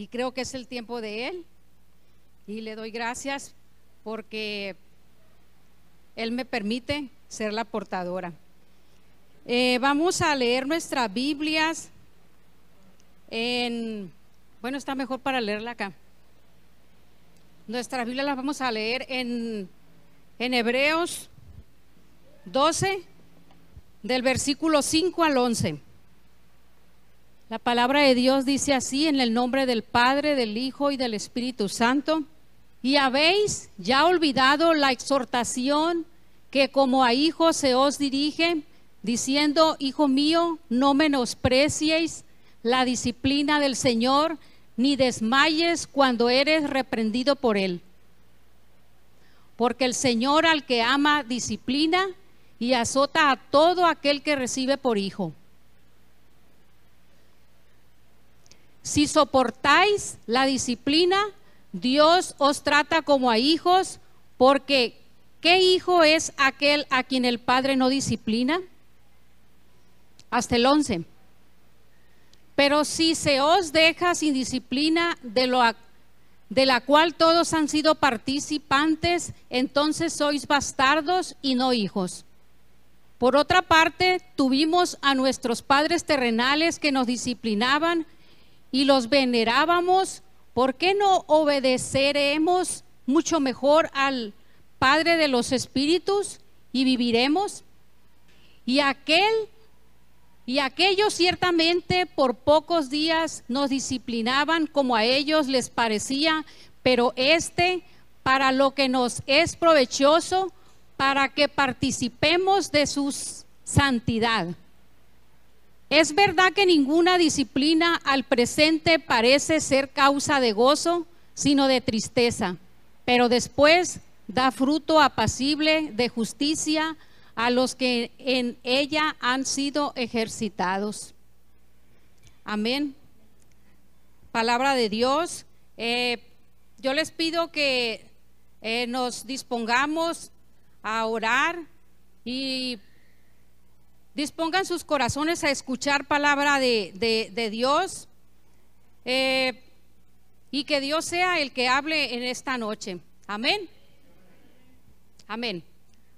y creo que es el tiempo de Él, y le doy gracias porque Él me permite ser la portadora. Vamos a leer nuestras Biblias bueno, está mejor para leerla acá. Nuestras Biblias las vamos a leer en Hebreos 12, del versículo 5 al 11. La palabra de Dios dice así: en el nombre del Padre, del Hijo y del Espíritu Santo. Y habéis ya olvidado la exhortación que como a hijos se os dirige, diciendo: hijo mío, no menosprecies la disciplina del Señor, ni desmayes cuando eres reprendido por Él. Porque el Señor al que ama disciplina y azota a todo aquel que recibe por hijo. Si soportáis la disciplina, Dios os trata como a hijos, porque ¿qué hijo es aquel a quien el Padre no disciplina? Hasta el 11. Pero si se os deja sin disciplina, de la cual todos han sido participantes, entonces sois bastardos y no hijos. Por otra parte, tuvimos a nuestros padres terrenales que nos disciplinaban y los venerábamos. ¿Por qué no obedeceremos mucho mejor al Padre de los Espíritus y viviremos? Y aquellos ciertamente por pocos días nos disciplinaban como a ellos les parecía, pero para lo que nos es provechoso, para que participemos de su santidad. Es verdad que ninguna disciplina al presente parece ser causa de gozo, sino de tristeza, pero después da fruto apacible de justicia a los que en ella han sido ejercitados. Amén. Palabra de Dios. Yo les pido que nos dispongamos a orar y dispongan sus corazones a escuchar palabra de Dios, y que Dios sea el que hable en esta noche. Amén. Amén.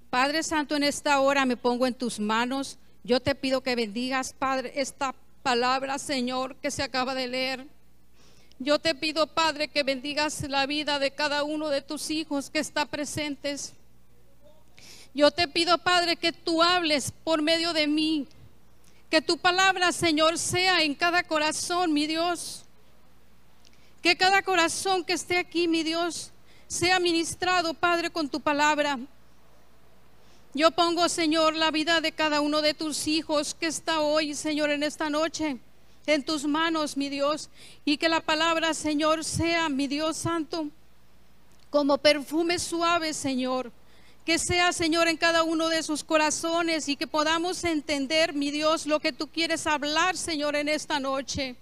Padre Santo, en esta hora me pongo en tus manos. Yo te pido que bendigas, Padre, esta palabra, Señor, que se acaba de leer. Yo te pido, Padre, que bendigas la vida de cada uno de tus hijos que está presentes. Yo te pido, Padre, que tú hables por medio de mí, que tu palabra, Señor, sea en cada corazón, mi Dios, que cada corazón que esté aquí, mi Dios, sea ministrado, Padre, con tu palabra. Yo pongo, Señor, la vida de cada uno de tus hijos que está hoy, Señor, en esta noche, en tus manos, mi Dios, y que la palabra, Señor, sea, mi Dios santo, como perfume suave, Señor, que sea, Señor, en cada uno de sus corazones, y que podamos entender, mi Dios, lo que tú quieres hablar, Señor, en esta noche.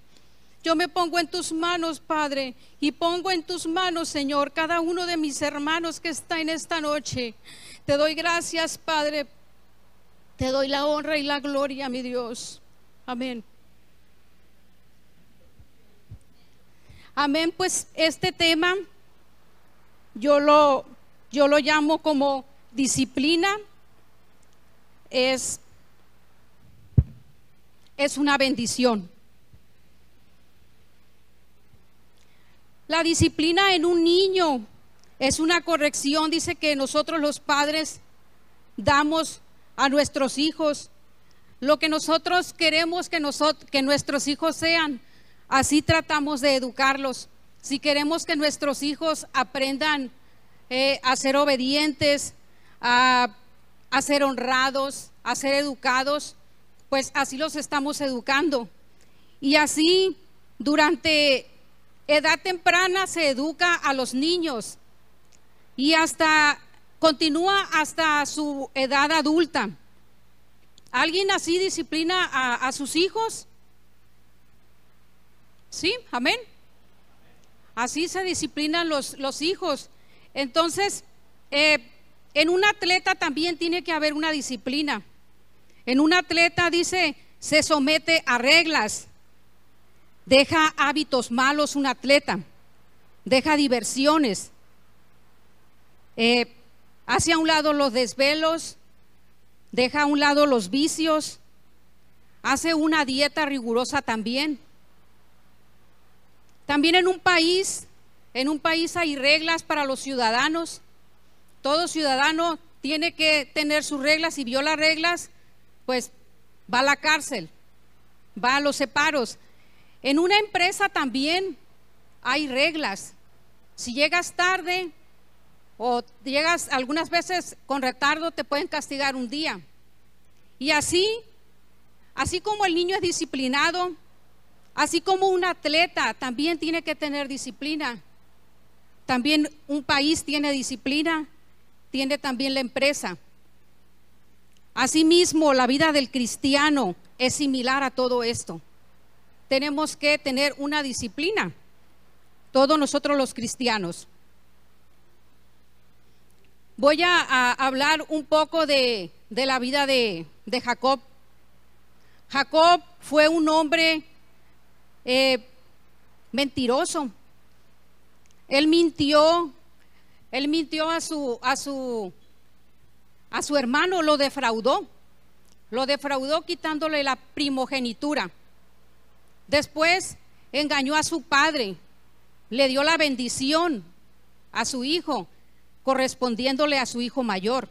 Yo me pongo en tus manos, Padre, y pongo en tus manos, Señor, cada uno de mis hermanos que está en esta noche. Te doy gracias, Padre, te doy la honra y la gloria, mi Dios. Amén. Amén. Pues este tema yo lo llamo como disciplina. Es una bendición. La disciplina en un niño es una corrección, dice, que nosotros los padres damos a nuestros hijos. Lo que nosotros queremos que nuestros hijos sean, así tratamos de educarlos. Si queremos que nuestros hijos aprendan a ser obedientes, a ser honrados, a ser educados, pues así los estamos educando. Y así durante edad temprana se educa a los niños y continúa hasta su edad adulta. ¿Alguien así disciplina a sus hijos? Sí, amén. Así se disciplinan los hijos. Entonces, en un atleta también tiene que haber una disciplina. En un atleta, dice, se somete a reglas. deja hábitos malos un atleta, deja diversiones, hace a un lado los desvelos, deja a un lado los vicios, hace una dieta rigurosa también. También en un país hay reglas para los ciudadanos. Todo ciudadano tiene que tener sus reglas. Si viola reglas, pues va a la cárcel, va a los separos. En una empresa también hay reglas. Si llegas tarde o llegas algunas veces con retardo, te pueden castigar un día. Y así como el niño es disciplinado, así como un atleta también tiene que tener disciplina. También un país tiene disciplina, tiene también la empresa. Asimismo, la vida del cristiano es similar a todo esto. Tenemos que tener una disciplina, todos nosotros los cristianos. Voy a hablar un poco de la vida de Jacob. Jacob fue un hombre mentiroso. Él mintió a su hermano, lo defraudó quitándole la primogenitura. Después engañó a su padre, le dio la bendición a su hijo, correspondiéndole a su hijo mayor.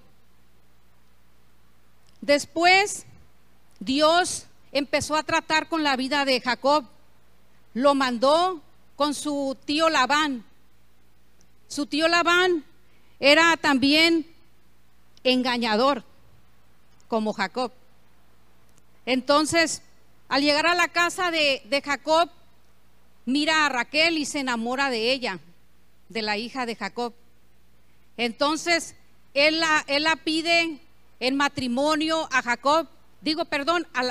Después Dios empezó a tratar con la vida de Jacob, lo mandó con su tío Labán. Su tío Labán era también engañador, como Jacob. Entonces, al llegar a la casa de Jacob, mira a Raquel y se enamora de ella, de la hija de Jacob. Entonces, él la pide en matrimonio a Jacob,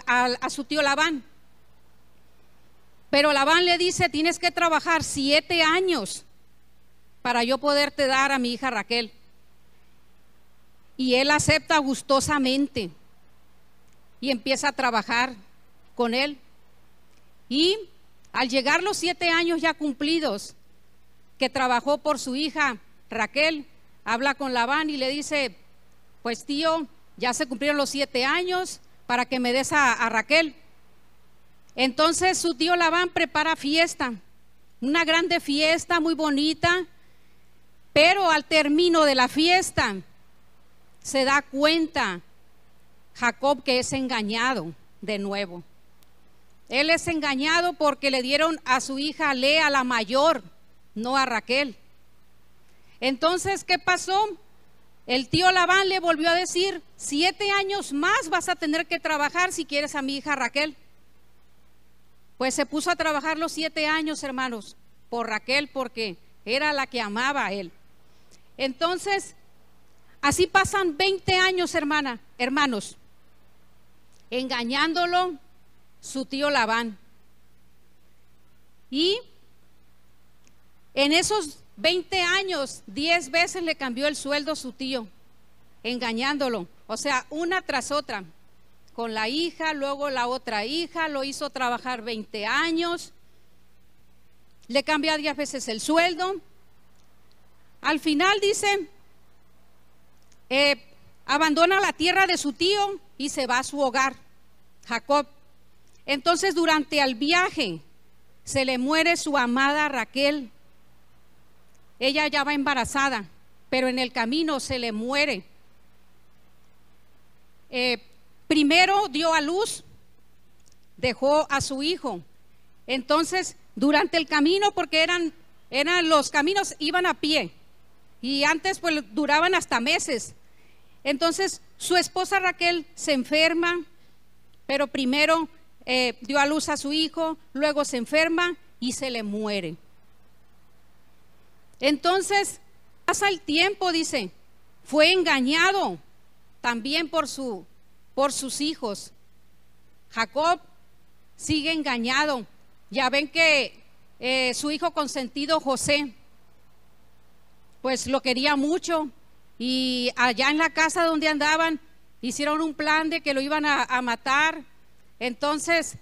a su tío Labán. Pero Labán le dice: tienes que trabajar 7 años para yo poderte dar a mi hija Raquel. Y él acepta gustosamente y empieza a trabajar con él. Y al llegar los 7 años ya cumplidos, que trabajó por su hija Raquel, habla con Labán y le dice: pues tío, ya se cumplieron los 7 años para que me des a Raquel. Entonces su tío Labán prepara fiesta, una grande fiesta muy bonita, pero al término de la fiesta se da cuenta Jacob que es engañado de nuevo. Él es engañado porque le dieron a su hija Lea, la mayor, no a Raquel. Entonces, ¿qué pasó? El tío Labán le volvió a decir: 7 años más vas a tener que trabajar si quieres a mi hija Raquel. Pues se puso a trabajar los 7 años, hermanos, por Raquel, porque era la que amaba a él. Entonces, así pasan 20 años, hermanos, engañándolo su tío Labán. Y en esos 20 años, 10 veces le cambió el sueldo a su tío, engañándolo. O sea, una tras otra, con la hija, luego la otra hija, lo hizo trabajar 20 años, le cambia 10 veces el sueldo. Al final dice, abandona la tierra de su tío y se va a su hogar, Jacob. Entonces, durante el viaje, se le muere su amada Raquel. Ella ya va embarazada, pero en el camino se le muere. Primero dio a luz, dejó a su hijo. Entonces, durante el camino, porque eran los caminos, iban a pie, y antes pues duraban hasta meses. Entonces, su esposa Raquel se enferma, pero primero dio a luz a su hijo, luego se enferma y se le muere. Entonces, pasa el tiempo, dice, fue engañado también por sus hijos. Jacob sigue engañado. Ya ven que su hijo consentido José, pues lo quería mucho, y allá en la casa donde andaban, hicieron un plan de que lo iban a matar. Entonces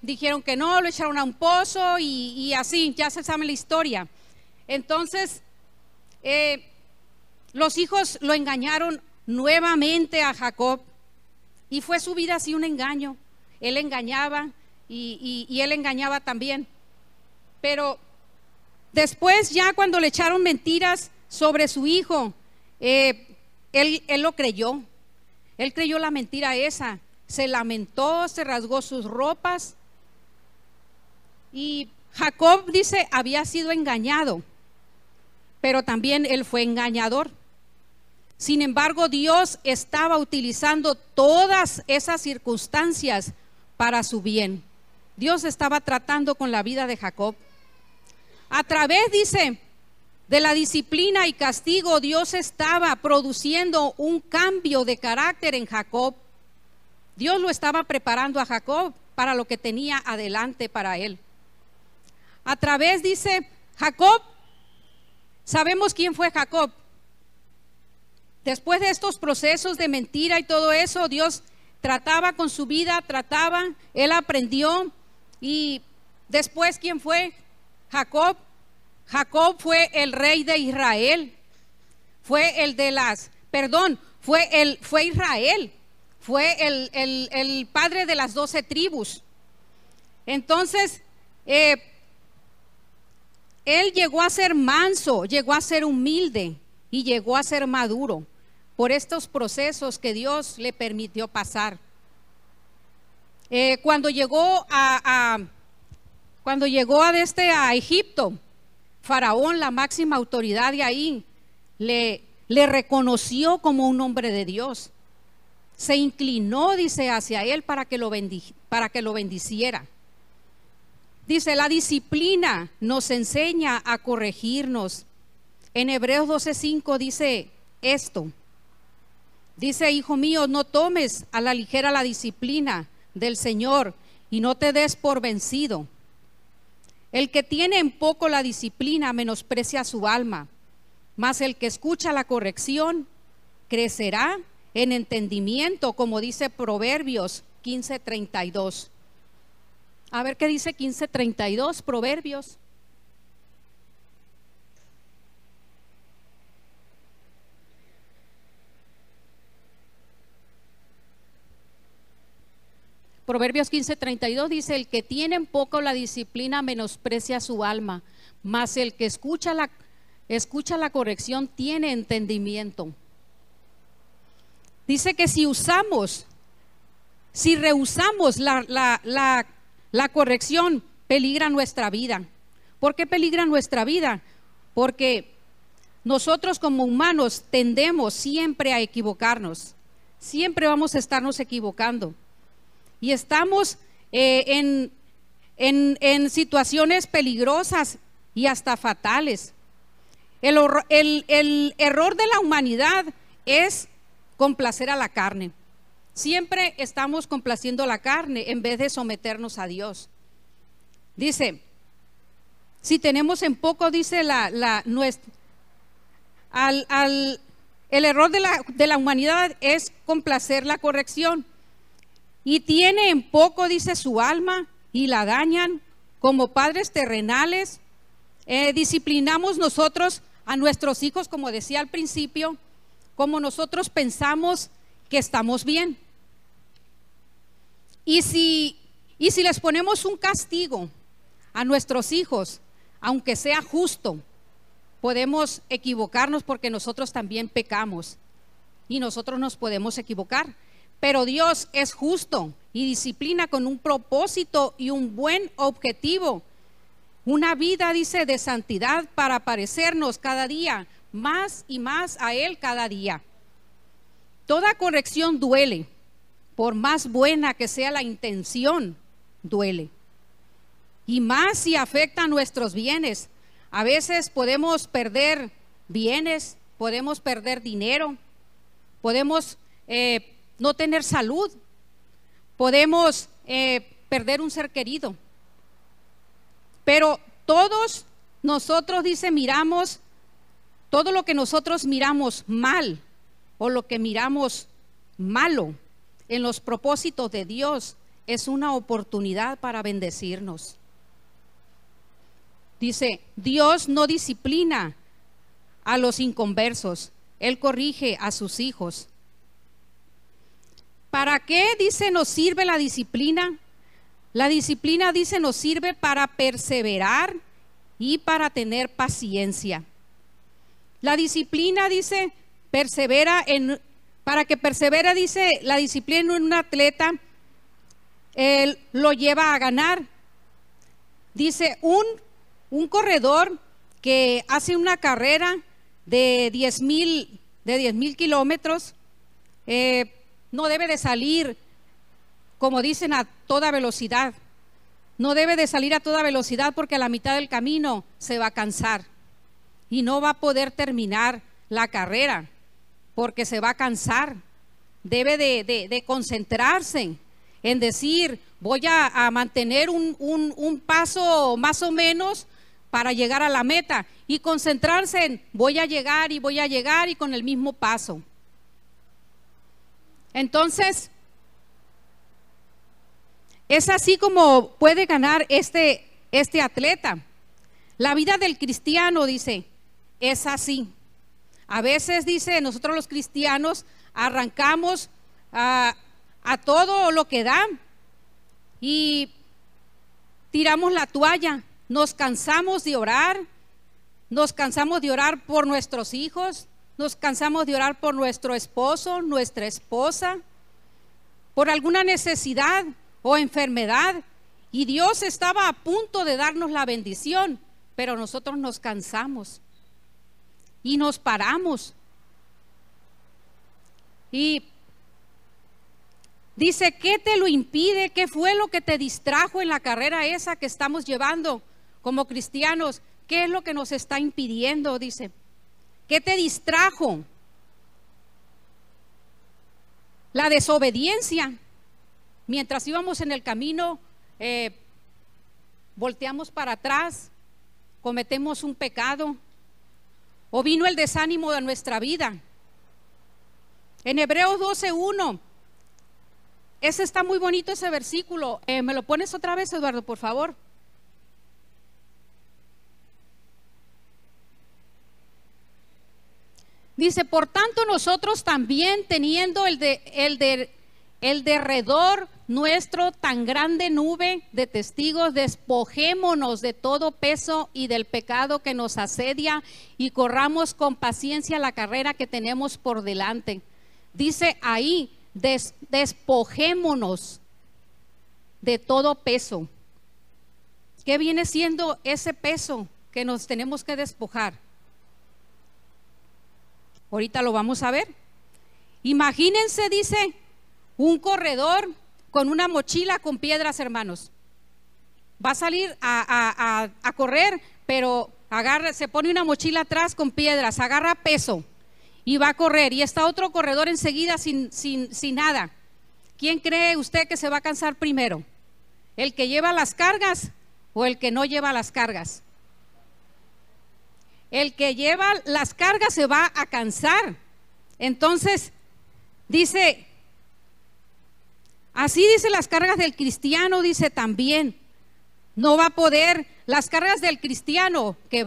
dijeron que no, lo echaron a un pozo y así, ya se sabe la historia. Entonces, los hijos lo engañaron nuevamente a Jacob y fue su vida así un engaño. Él engañaba y él engañaba también. Pero después, ya cuando le echaron mentiras sobre su hijo, él lo creyó. Él creyó la mentira esa, se lamentó, se rasgó sus ropas. Y Jacob dice, había sido engañado, pero también él fue engañador. Sin embargo, Dios estaba utilizando todas esas circunstancias para su bien. Dios estaba tratando con la vida de Jacob. A través, dice, de la disciplina y castigo, Dios estaba produciendo un cambio de carácter en Jacob. Dios lo estaba preparando a Jacob para lo que tenía adelante para él. A través, dice, Jacob, sabemos quién fue Jacob. Después de estos procesos de mentira y todo eso, Dios trataba con su vida, él aprendió. Y después, ¿quién fue Jacob? Jacob fue el rey de Israel. Fue Israel. Fue el padre de las 12 tribus. Entonces, él llegó a ser manso, llegó a ser humilde y llegó a ser maduro por estos procesos que Dios le permitió pasar. Cuando llegó a Egipto, Faraón, la máxima autoridad de ahí, le reconoció como un hombre de Dios. Se inclinó, dice, hacia él para que lo bendiciera. Dice, la disciplina nos enseña a corregirnos. En Hebreos 12:5 dice esto. Dice, hijo mío, no tomes a la ligera la disciplina del Señor y no te des por vencido. El que tiene en poco la disciplina menosprecia su alma, mas el que escucha la corrección crecerá en entendimiento, como dice Proverbios 15:32. A ver qué dice 15:32, Proverbios. Proverbios 15:32 dice, el que tiene en poco la disciplina menosprecia su alma, mas el que escucha la corrección tiene entendimiento. Dice que si rehusamos la corrección, peligra nuestra vida. ¿Por qué peligra nuestra vida? Porque nosotros como humanos tendemos siempre a equivocarnos. Siempre vamos a estarnos equivocando. Y estamos en situaciones peligrosas y hasta fatales. El error de la humanidad es complacer a la carne. Siempre estamos complaciendo a la carne en vez de someternos a Dios. Dice, si tenemos en poco, dice el error de la humanidad es complacer la corrección. Y tiene en poco, dice, su alma y la dañan. Como padres terrenales, disciplinamos nosotros a nuestros hijos, como decía al principio, como nosotros pensamos que estamos bien. Y si les ponemos un castigo a nuestros hijos, aunque sea justo, podemos equivocarnos porque nosotros también pecamos y nosotros nos podemos equivocar. Pero Dios es justo y disciplina con un propósito y un buen objetivo. Una vida, dice, de santidad para parecernos cada día más y más a Él cada día. Toda corrección duele, por más buena que sea la intención, duele. Y más si afecta a nuestros bienes. A veces podemos perder bienes, podemos perder dinero, podemos no tener salud, podemos perder un ser querido. Pero todos nosotros, dice, miramos, todo lo que nosotros miramos mal o lo que miramos malo en los propósitos de Dios es una oportunidad para bendecirnos. Dice, Dios no disciplina a los inconversos, Él corrige a sus hijos. ¿Para qué, dice, nos sirve la disciplina? La disciplina, dice, nos sirve para perseverar y para tener paciencia. La disciplina, dice, para que persevera, dice, la disciplina en un atleta, él lo lleva a ganar. Dice, un corredor que hace una carrera de 10,000 kilómetros, no debe de salir, como dicen, a toda velocidad. No debe de salir a toda velocidad porque a la mitad del camino se va a cansar y no va a poder terminar la carrera porque se va a cansar. Debe de concentrarse en decir, voy a mantener un paso más o menos para llegar a la meta, y concentrarse en voy a llegar y con el mismo paso. Entonces, es así como puede ganar este atleta. La vida del cristiano, dice, es así. A veces, dice, nosotros los cristianos arrancamos a todo lo que da y tiramos la toalla. Nos cansamos de orar por nuestros hijos, nos cansamos de orar por nuestro esposo, nuestra esposa, por alguna necesidad o enfermedad, y Dios estaba a punto de darnos la bendición, pero nosotros nos cansamos y nos paramos. Y dice, ¿qué te lo impide? ¿Qué fue lo que te distrajo en la carrera esa que estamos llevando como cristianos? ¿Qué es lo que nos está impidiendo? Dice, ¿qué te distrajo? La desobediencia. Mientras íbamos en el camino, volteamos para atrás, cometemos un pecado, o vino el desánimo de nuestra vida. En Hebreos 12:1, ese está muy bonito, ese versículo. ¿Me lo pones otra vez, Eduardo, por favor? Dice, por tanto nosotros también, teniendo el derredor nuestro tan grande nube de testigos, despojémonos de todo peso y del pecado que nos asedia y corramos con paciencia la carrera que tenemos por delante. Dice ahí, despojémonos de todo peso. ¿Qué viene siendo ese peso que nos tenemos que despojar? Ahorita lo vamos a ver. Imagínense, dice, un corredor con una mochila con piedras, hermanos. Va a salir a correr, pero se pone una mochila atrás con piedras, agarra peso y va a correr. Y está otro corredor enseguida sin nada. ¿Quién cree usted que se va a cansar primero? ¿El que lleva las cargas o el que no lleva las cargas? El que lleva las cargas se va a cansar. Entonces, dice, así dice las cargas del cristiano, dice también, no va a poder, las cargas del cristiano que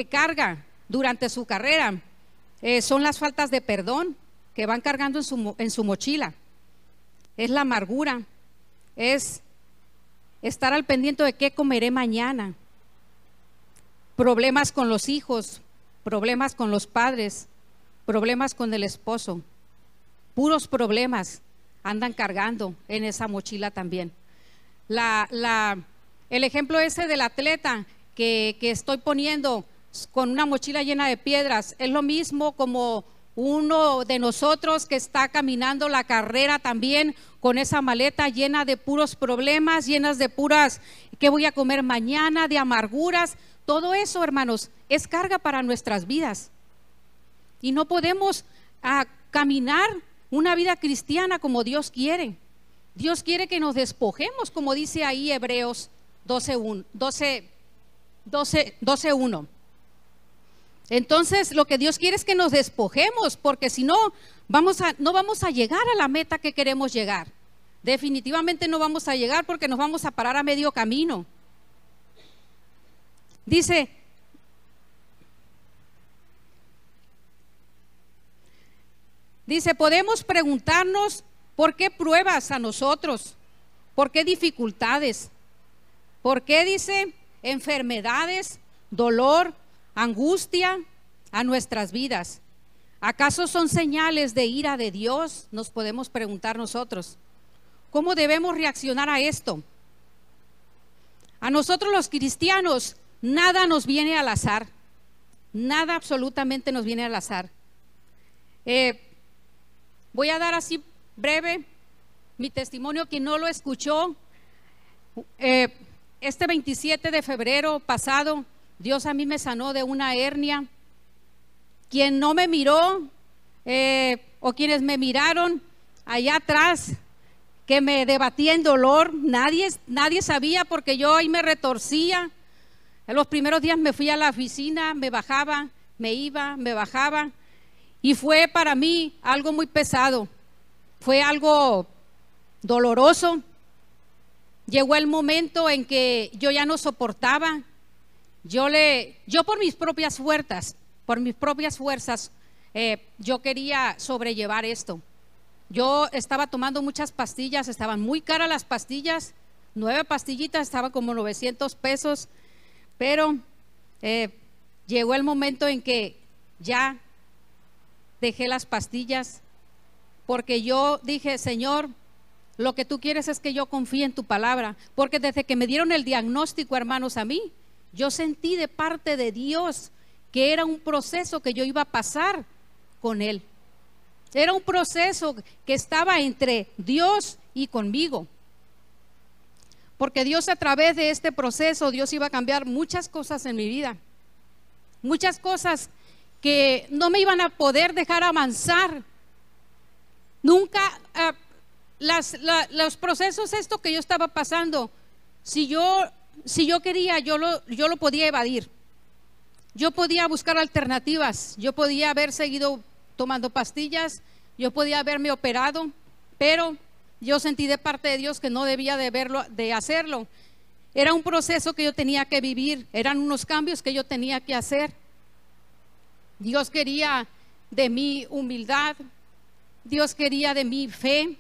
carga durante su carrera, son las faltas de perdón que van cargando en su mochila, es la amargura, es estar al pendiente de qué comeré mañana, problemas con los hijos, problemas con los padres, problemas con el esposo, puros problemas andan cargando en esa mochila también. El ejemplo ese del atleta que estoy poniendo con una mochila llena de piedras, es lo mismo como uno de nosotros que está caminando la carrera también con esa maleta llena de puros problemas, llenas de puras, ¿qué voy a comer mañana?, de amarguras. Todo eso, hermanos, es carga para nuestras vidas. Y no podemos caminar una vida cristiana como Dios quiere. Dios quiere que nos despojemos, como dice ahí Hebreos 12:1. Entonces, lo que Dios quiere es que nos despojemos, porque si no, no vamos a llegar a la meta que queremos llegar. definitivamente no vamos a llegar porque nos vamos a parar a medio camino. Dice, podemos preguntarnos por qué pruebas a nosotros, por qué dificultades, por qué, dice, enfermedades, dolor, angustia a nuestras vidas. ¿Acaso son señales de ira de Dios? Nos podemos preguntar nosotros. ¿Cómo debemos reaccionar a esto? A nosotros los cristianos, nada nos viene al azar. Nada absolutamente nos viene al azar. Voy a dar así breve mi testimonio. Quien no lo escuchó, este 27 de febrero pasado, Dios a mí me sanó de una hernia. Quien no me miró, o quienes me miraron allá atrás, que me debatía en dolor, nadie sabía, porque yo ahí me retorcía. En los primeros días me fui a la oficina, me bajaba, me iba, me bajaba, y fue para mí algo muy pesado, fue algo doloroso. Llegó el momento en que yo ya no soportaba. Yo por mis propias fuerzas, yo quería sobrellevar esto. Yo estaba tomando muchas pastillas, estaban muy caras las pastillas, 9 pastillitas, estaban como 900 pesos, pero llegó el momento en que ya dejé las pastillas, porque yo dije, Señor, lo que tú quieres es que yo confíe en tu palabra, porque desde que me dieron el diagnóstico, hermanos, a mí, yo sentí de parte de Dios que era un proceso que yo iba a pasar con Él. Era un proceso que estaba entre Dios y conmigo. Porque Dios, a través de este proceso, Dios iba a cambiar muchas cosas en mi vida. Muchas cosas que no me iban a poder dejar avanzar. Nunca, los procesos esto que yo estaba pasando, si yo quería, yo lo podía evadir. Yo podía buscar alternativas, yo podía haber seguido tomando pastillas, yo podía haberme operado, pero yo sentí de parte de Dios que no debía de hacerlo. Era un proceso que yo tenía que vivir, eran unos cambios que yo tenía que hacer. Dios quería de mi humildad, Dios quería de mi fe,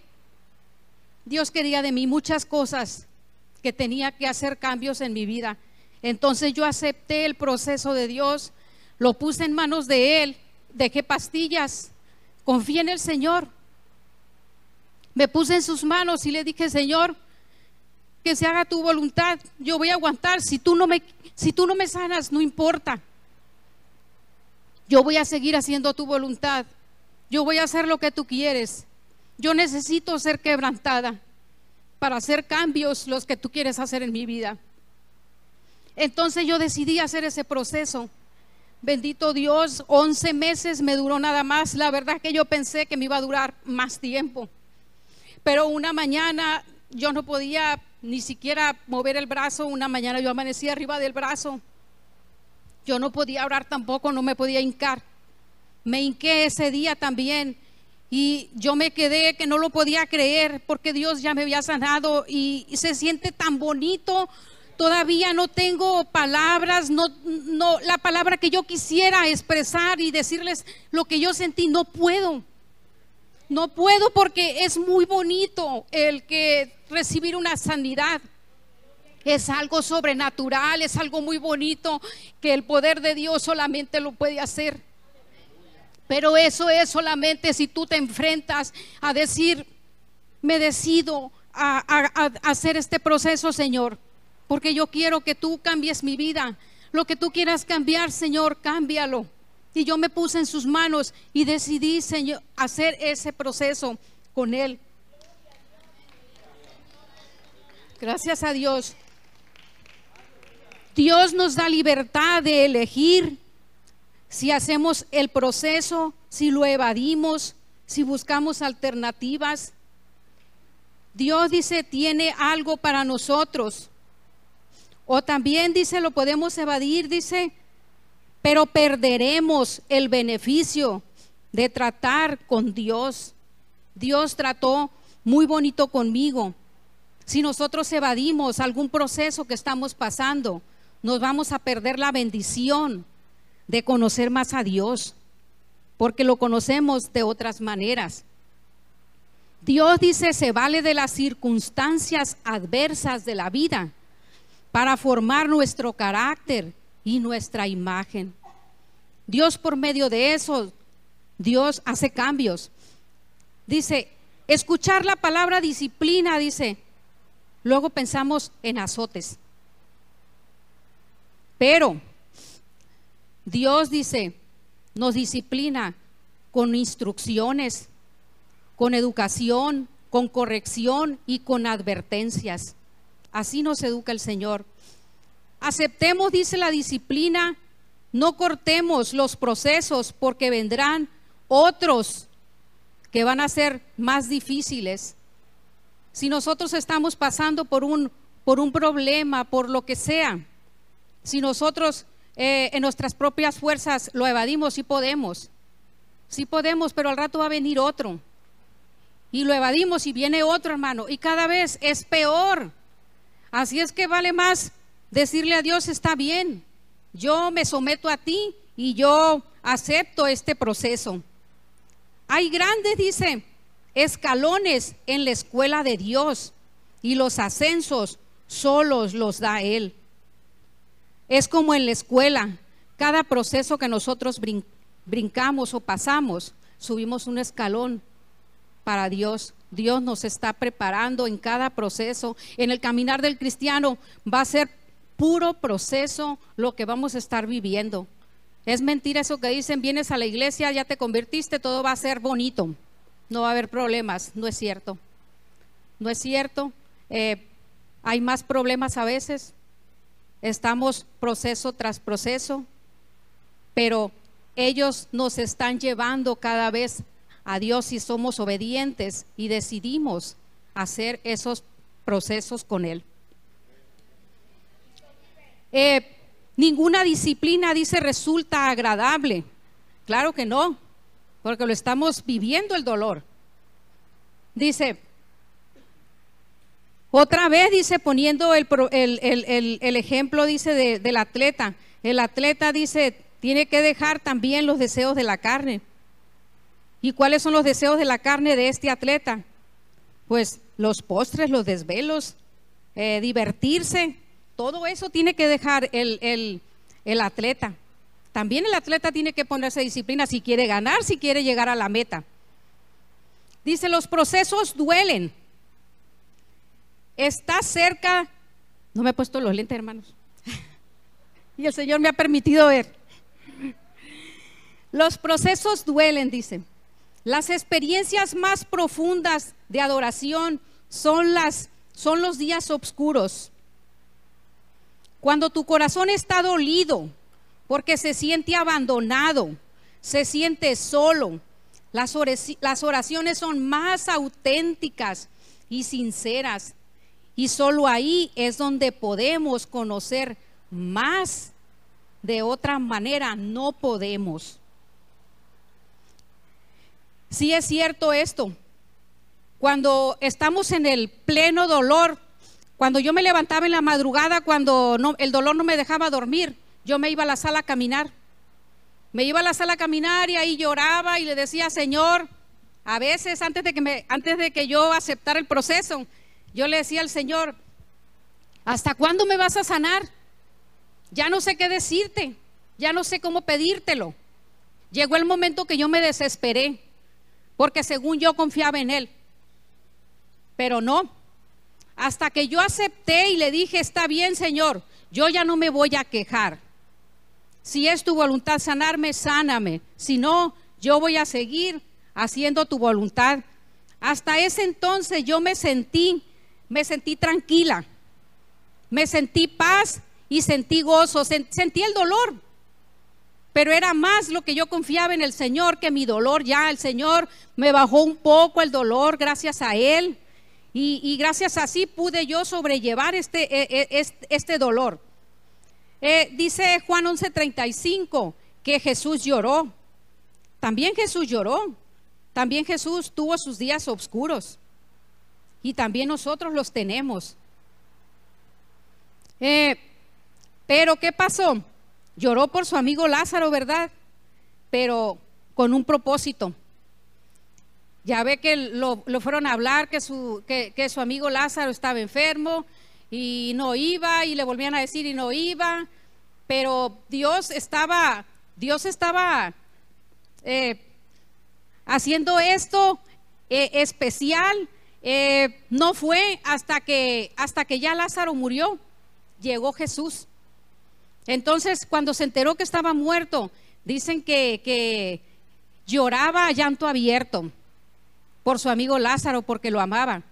Dios quería de mí muchas cosas que tenía que hacer cambios en mi vida. Entonces yo acepté el proceso de Dios, lo puse en manos de Él, dejé pastillas, confié en el Señor, me puse en sus manos y le dije, Señor, que se haga tu voluntad, yo voy a aguantar, si tú no me sanas, no importa, yo voy a seguir haciendo tu voluntad, yo voy a hacer lo que tú quieres, yo necesito ser quebrantada para hacer cambios los que tú quieres hacer en mi vida. Entonces yo decidí hacer ese proceso. Bendito Dios, 11 meses me duró nada más. La verdad que yo pensé que me iba a durar más tiempo, pero una mañana yo no podía ni siquiera mover el brazo. Una mañana yo amanecí arriba del brazo, yo no podía orar tampoco, no me podía hincar. Me hinqué ese día también y yo me quedé que no lo podía creer, porque Dios ya me había sanado y se siente tan bonito. Todavía no tengo palabras, no, la palabra que yo quisiera expresar y decirles lo que yo sentí, no puedo, porque es muy bonito el que recibir una sanidad. Es algo sobrenatural, es algo muy bonito que el poder de Dios solamente lo puede hacer. Pero eso es solamente si tú te enfrentas a decir, me decido a hacer este proceso, Señor, porque yo quiero que tú cambies mi vida. Lo que tú quieras cambiar, Señor, cámbialo. Y yo me puse en sus manos y decidí, Señor, hacer ese proceso con Él. Gracias a Dios. Dios nos da libertad de elegir si hacemos el proceso, si lo evadimos, si buscamos alternativas. Dios dice, tiene algo para nosotros. O también dice, lo podemos evadir, dice, pero perderemos el beneficio de tratar con Dios. Dios trató muy bonito conmigo. Si nosotros evadimos algún proceso que estamos pasando, nos vamos a perder la bendición de conocer más a Dios, porque lo conocemos de otras maneras. Dios dice, se vale de las circunstancias adversas de la vida para formar nuestro carácter y nuestra imagen. Dios, por medio de eso, Dios hace cambios. Dice, escuchar la palabra disciplina, dice, luego pensamos en azotes. Pero Dios dice, nos disciplina con instrucciones, con educación, con corrección y con advertencias. Así nos educa el Señor. Aceptemos, dice, la disciplina, no cortemos los procesos, porque vendrán otros que van a ser más difíciles. Si nosotros estamos pasando por un problema, por lo que sea, si nosotros en nuestras propias fuerzas lo evadimos, sí podemos, pero al rato va a venir otro y lo evadimos y viene otro, hermano, y cada vez es peor. Así es que vale más decirle a Dios, está bien, yo me someto a ti y yo acepto este proceso. Hay grandes, dice, escalones en la escuela de Dios, y los ascensos solos los da Él. Es como en la escuela, cada proceso que nosotros brincamos o pasamos, subimos un escalón para Dios. Dios nos está preparando en cada proceso. En el caminar del cristiano va a ser puro proceso lo que vamos a estar viviendo. Es mentira eso que dicen, vienes a la iglesia, ya te convertiste, todo va a ser bonito, no va a haber problemas. No es cierto, no es cierto. Hay más problemas a veces. Estamos proceso tras proceso, pero ellos nos están llevando cada vez a Dios si somos obedientes y decidimos hacer esos procesos con Él. Ninguna disciplina, dice, resulta agradable. Claro que no, porque lo estamos viviendo el dolor. Dice, otra vez, dice, poniendo el ejemplo, dice, del atleta. El atleta, dice, tiene que dejar también los deseos de la carne. ¿Y cuáles son los deseos de la carne de este atleta? Pues los postres, los desvelos, divertirse. Todo eso tiene que dejar el atleta. También el atleta tiene que ponerse disciplina si quiere ganar, si quiere llegar a la meta. Dice, los procesos duelen. Está cerca, no me he puesto los lentes, hermanos, y el Señor me ha permitido ver. Los procesos duelen, dice. Las experiencias más profundas de adoración son los días oscuros. Cuando tu corazón está dolido porque se siente abandonado, se siente solo, las oraciones son más auténticas y sinceras, y solo ahí es donde podemos conocer más. De otra manera no podemos. Sí es cierto esto. Cuando estamos en el pleno dolor, cuando yo me levantaba en la madrugada, cuando el dolor no me dejaba dormir, yo me iba a la sala a caminar. Me iba a la sala a caminar y ahí lloraba y le decía, Señor, a veces antes de que yo aceptara el proceso, yo le decía al Señor, ¿hasta cuándo me vas a sanar? Ya no sé qué decirte, ya no sé cómo pedírtelo. Llegó el momento que yo me desesperé, porque según yo confiaba en Él, pero no. Hasta que yo acepté y le dije, está bien, Señor, yo ya no me voy a quejar. Si es tu voluntad sanarme, sáname. Si no, yo voy a seguir haciendo tu voluntad. Hasta ese entonces yo me sentí tranquila, me sentí paz y sentí gozo, sentí el dolor, pero era más lo que yo confiaba en el Señor que mi dolor. Ya el Señor me bajó un poco el dolor gracias a Él, y gracias a así pude yo sobrellevar este dolor. Dice Juan 11:35 que Jesús lloró. También Jesús lloró, también Jesús tuvo sus días oscuros. y también nosotros los tenemos. Pero ¿qué pasó? Lloró por su amigo Lázaro, ¿verdad? Pero con un propósito. Ya ve que lo fueron a hablar que su amigo Lázaro estaba enfermo y no iba, y le volvían a decir y no iba, pero Dios estaba haciendo esto especial. No fue hasta que ya Lázaro murió, llegó Jesús. Entonces, cuando se enteró que estaba muerto, dicen que lloraba a llanto abierto por su amigo Lázaro, porque lo amaba.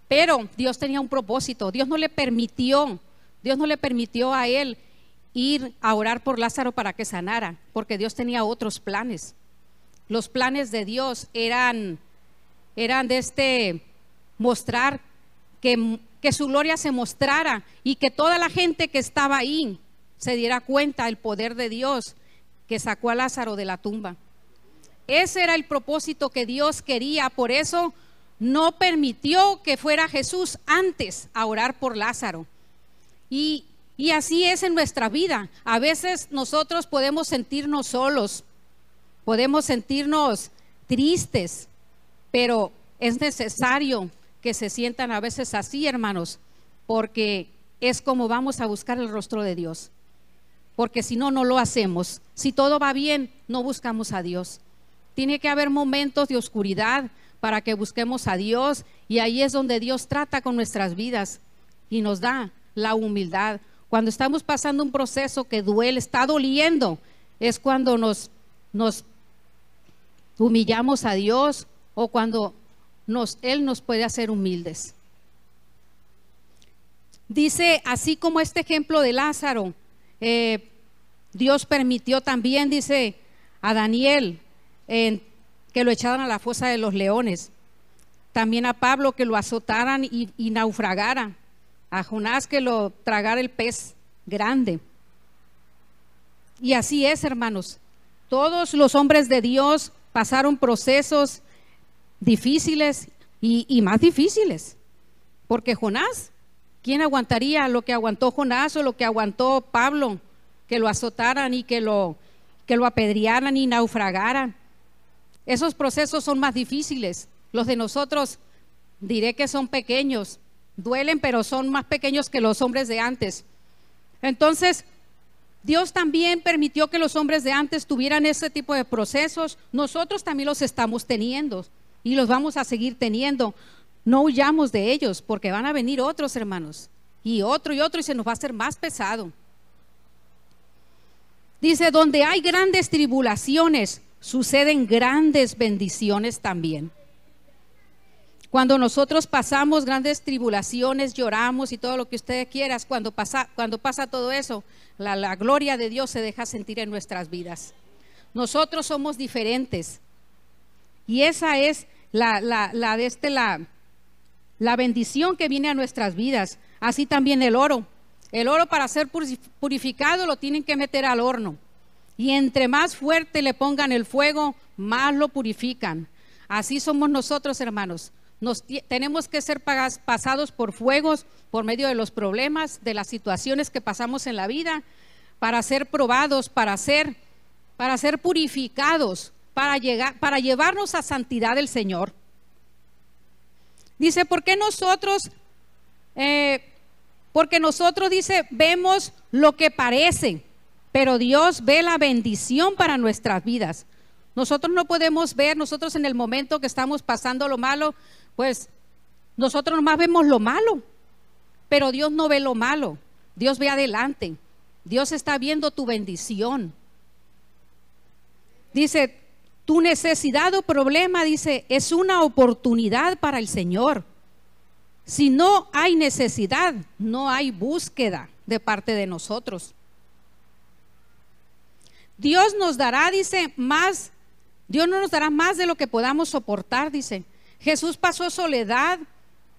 Pero Dios tenía un propósito. Dios no le permitió a él ir a orar por Lázaro para que sanara, porque Dios tenía otros planes. Los planes de Dios eran de mostrar que su gloria se mostrara, y que toda la gente que estaba ahí se diera cuenta del poder de Dios que sacó a Lázaro de la tumba. Ese era el propósito que Dios quería. Por eso no permitió que fuera Jesús antes a orar por Lázaro. Y así es en nuestra vida. A veces nosotros podemos sentirnos solos, podemos sentirnos tristes, pero es necesario que se sientan a veces así, hermanos, porque es como vamos a buscar el rostro de Dios. Porque si no, no lo hacemos. Si todo va bien, no buscamos a Dios. Tiene que haber momentos de oscuridad para que busquemos a Dios, y ahí es donde Dios trata con nuestras vidas y nos da la humildad. Cuando estamos pasando un proceso que duele, está doliendo, es cuando nos humillamos a Dios, o cuando Él nos puede hacer humildes. Dice, así como este ejemplo de Lázaro, Dios permitió también, dice, a Daniel que lo echaran a la fosa de los leones, también a Pablo que lo azotaran y naufragara, a Jonás que lo tragara el pez grande. Y así es, hermanos, todos los hombres de Dios pasaron procesos difíciles y más difíciles, porque Jonás, ¿quién aguantaría lo que aguantó Jonás o lo que aguantó Pablo? Que lo azotaran y que lo apedrearan y naufragaran. Esos procesos son más difíciles. Los de nosotros, diré que son pequeños, duelen, pero son más pequeños que los hombres de antes. Entonces, Dios también permitió que los hombres de antes tuvieran ese tipo de procesos. Nosotros también los estamos teniendo y los vamos a seguir teniendo. No huyamos de ellos, porque van a venir otros, hermanos, y otro, y se nos va a hacer más pesado. Dice, donde hay grandes tribulaciones, suceden grandes bendiciones también. Cuando nosotros pasamos grandes tribulaciones, lloramos y todo lo que usted quiera, cuando pasa todo eso, la gloria de Dios se deja sentir en nuestras vidas. Nosotros somos diferentes, y esa es la bendición que viene a nuestras vidas. Así también el oro. El oro, para ser purificado, lo tienen que meter al horno, y entre más fuerte le pongan el fuego, más lo purifican. Así somos nosotros, hermanos. Tenemos que ser pasados por fuegos, por medio de los problemas, de las situaciones que pasamos en la vida, para ser probados, para ser purificados, para llevarnos a santidad del Señor. Dice, porque nosotros, dice, vemos lo que parece, pero Dios ve la bendición para nuestras vidas. Nosotros no podemos ver, nosotros en el momento que estamos pasando lo malo, pues nosotros nomás vemos lo malo, pero Dios no ve lo malo. Dios ve adelante. Dios está viendo tu bendición. Dice, tu necesidad o problema, dice, es una oportunidad para el Señor. Si no hay necesidad, no hay búsqueda de parte de nosotros. Dios nos dará, dice, más. Dios no nos dará más de lo que podamos soportar, dice. Jesús pasó soledad,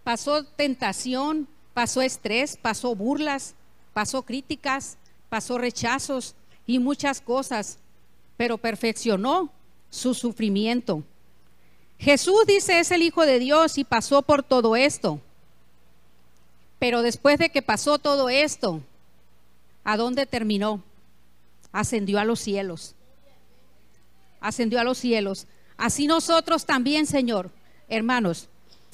pasó tentación, pasó estrés, pasó burlas, pasó críticas, pasó rechazos y muchas cosas, pero perfeccionó su sufrimiento. Jesús, dice, es el Hijo de Dios y pasó por todo esto. Pero después de que pasó todo esto, ¿a dónde terminó? Ascendió a los cielos. Ascendió a los cielos. Así nosotros también, Señor, hermanos,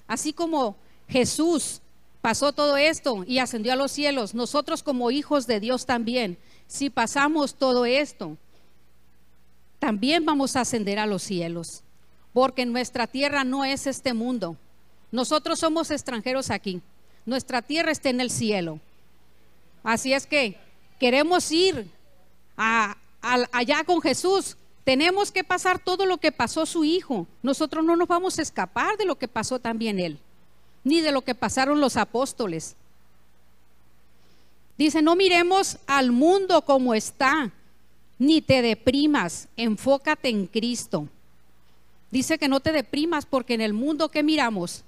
así como Jesús pasó todo esto y ascendió a los cielos, nosotros como hijos de Dios también, si pasamos todo esto, también vamos a ascender a los cielos, porque nuestra tierra no es este mundo. Nosotros somos extranjeros aquí. Nuestra tierra está en el cielo. Así es que queremos ir allá con Jesús. Tenemos que pasar todo lo que pasó su hijo. Nosotros no nos vamos a escapar de lo que pasó también él, ni de lo que pasaron los apóstoles. Dice, no miremos al mundo como está, ni te deprimas, enfócate en Cristo. Dice que no te deprimas, porque en el mundo, ¿qué miramos?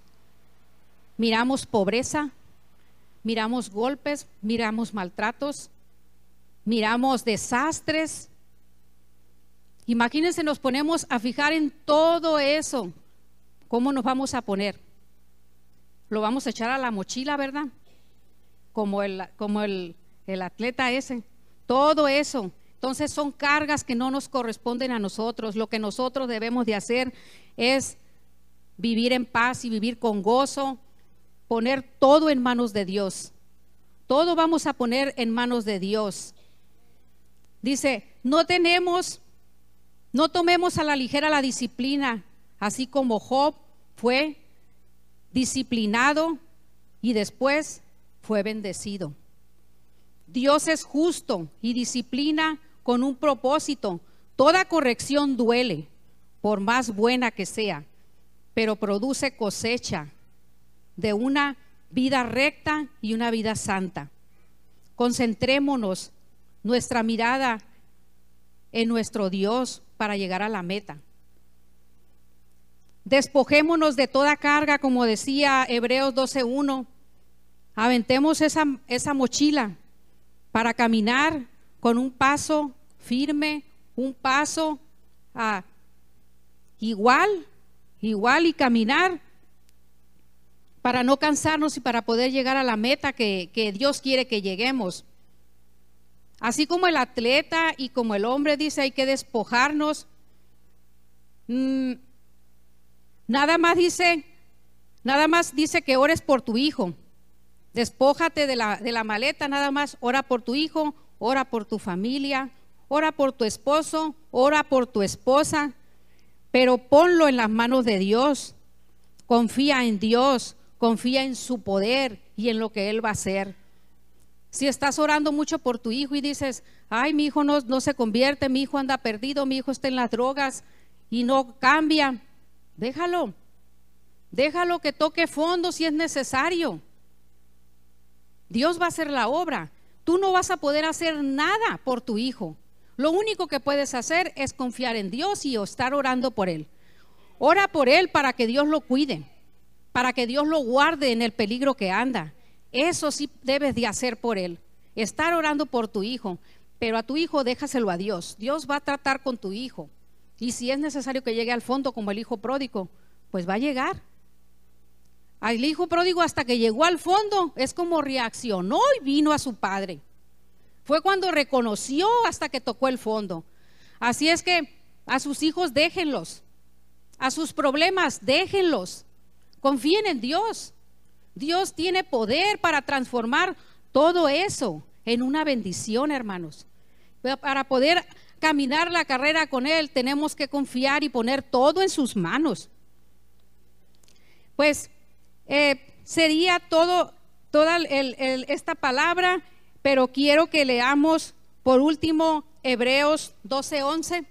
Miramos pobreza, miramos golpes, miramos maltratos, miramos desastres. Imagínense, nos ponemos a fijar en todo eso. ¿Cómo nos vamos a poner? Lo vamos a echar a la mochila, ¿verdad? Como el atleta ese. Todo eso. Entonces son cargas que no nos corresponden a nosotros. Lo que nosotros debemos de hacer es vivir en paz y vivir con gozo. Poner todo en manos de Dios. Todo vamos a poner en manos de Dios. Dice, no tomemos a la ligera la disciplina, así como Job fue disciplinado y después fue bendecido. Dios es justo y disciplina con un propósito. Toda corrección duele, por más buena que sea, pero produce cosecha de una vida recta y una vida santa. Concentrémonos nuestra mirada en nuestro Dios para llegar a la meta. Despojémonos de toda carga, como decía Hebreos 12:1. Aventemos esa mochila para caminar con un paso firme, un paso igual y caminar para no cansarnos y para poder llegar a la meta que Dios quiere que lleguemos. Así como el atleta y como el hombre, dice, hay que despojarnos. Nada más dice que ores por tu hijo. Despójate de la maleta, nada más ora por tu hijo, ora por tu familia, ora por tu esposo, ora por tu esposa, pero ponlo en las manos de Dios. Confía en Dios, confía en su poder y en lo que Él va a hacer. Si estás orando mucho por tu hijo y dices, ay, mi hijo no se convierte, mi hijo anda perdido, mi hijo está en las drogas y no cambia, déjalo que toque fondo si es necesario. Dios va a hacer la obra. Tú no vas a poder hacer nada por tu hijo. Lo único que puedes hacer es confiar en Dios y estar orando por él. Ora por él para que Dios lo cuide, para que Dios lo guarde en el peligro que anda. Eso sí debes de hacer por él, estar orando por tu hijo, pero a tu hijo déjaselo a Dios. Dios va a tratar con tu hijo, y si es necesario que llegue al fondo como el hijo pródigo, pues va a llegar. El hijo pródigo, hasta que llegó al fondo, es como reaccionó y vino a su padre. Fue cuando reconoció hasta que tocó el fondo. Así es que a sus hijos déjenlos, a sus problemas déjenlos, confíen en Dios. Dios tiene poder para transformar todo eso en una bendición, hermanos. Para poder caminar la carrera con Él, tenemos que confiar y poner todo en sus manos. Pues sería toda esta palabra, pero quiero que leamos por último Hebreos 12:11.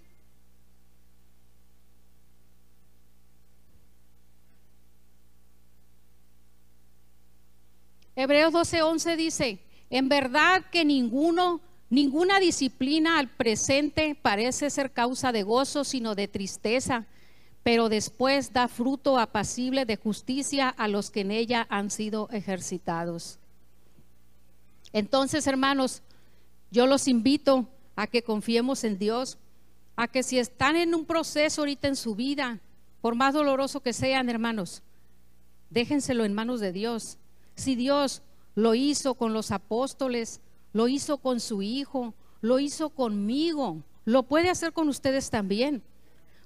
Hebreos 12:11 dice, en verdad que ninguna disciplina al presente parece ser causa de gozo, sino de tristeza, pero después da fruto apacible de justicia a los que en ella han sido ejercitados. Entonces, hermanos, yo los invito a que confiemos en Dios, a que si están en un proceso ahorita en su vida, por más doloroso que sean, hermanos, déjenselo en manos de Dios. Si Dios lo hizo con los apóstoles, lo hizo con su Hijo, lo hizo conmigo, lo puede hacer con ustedes también.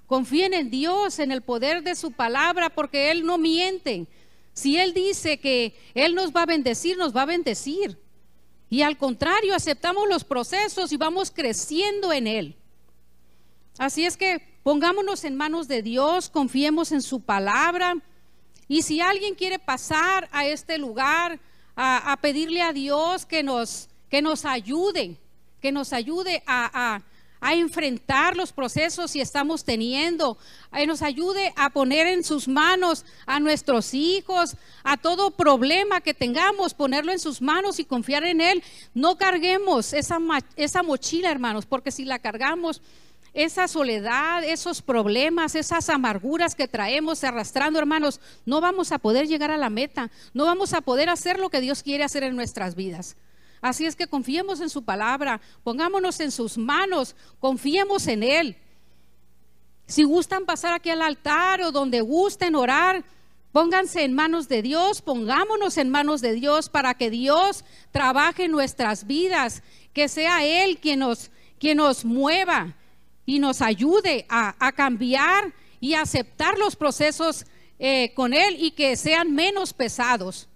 Confíen en Dios, en el poder de su palabra, porque Él no miente. Si Él dice que Él nos va a bendecir, nos va a bendecir. Y al contrario, aceptamos los procesos y vamos creciendo en Él. Así es que pongámonos en manos de Dios, confiemos en su palabra. Y si alguien quiere pasar a este lugar a pedirle a Dios que nos ayude, a enfrentar los procesos si estamos teniendo, nos ayude a poner en sus manos a nuestros hijos, a todo problema que tengamos, ponerlo en sus manos y confiar en Él. No carguemos esa mochila, hermanos, porque si la cargamos, esa soledad, esos problemas, esas amarguras que traemos arrastrando, hermanos, no vamos a poder llegar a la meta, no vamos a poder hacer lo que Dios quiere hacer en nuestras vidas. Así es que confiemos en su palabra, pongámonos en sus manos, confiemos en Él. Si gustan pasar aquí al altar o donde gusten orar, pónganse en manos de Dios, pongámonos en manos de Dios para que Dios trabaje en nuestras vidas, que sea Él quien nos mueva y nos ayude a cambiar y a aceptar los procesos con Él y que sean menos pesados.